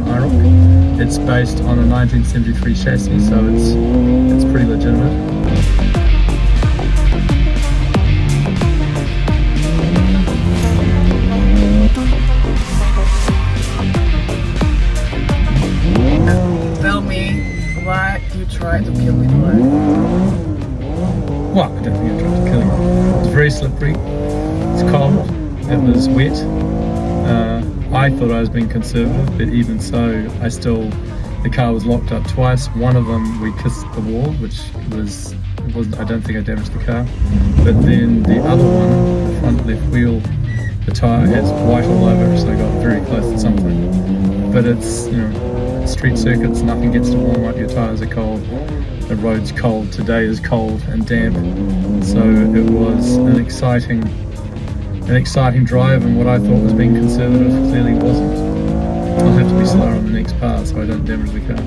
IROC. It's based on a 1973 chassis, so it's pretty legitimate. Tell me why you tried to kill me today. Well, I don't think I tried to kill him. It's very slippery. It's cold. It was wet. I thought I was being conservative, but even so, the car was locked up twice. One of them, we kissed the wall, which wasn't. I don't think I damaged the car. But then the other one, the front left wheel, the tyre has white all over, so I got very close to something. But it's, street circuits, nothing gets to warm up. Your tyres are cold. The road's cold. Today is cold and damp. So it was an exciting drive, and what I thought was being conservative clearly wasn't. I'll have to be slower on the next part so I don't damage the car.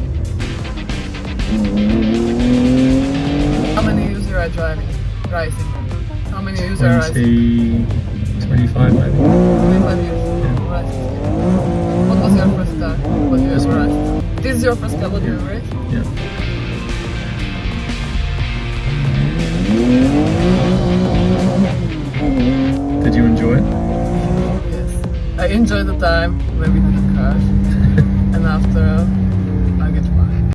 How many users are racing? How many users are racing? 25 maybe. 25 years. Yeah. Racing. What was your first car? What you ever raced? This is your first car? What you ever raced? Yeah. Did you enjoy it? Yes. I enjoyed the time when we did the crash.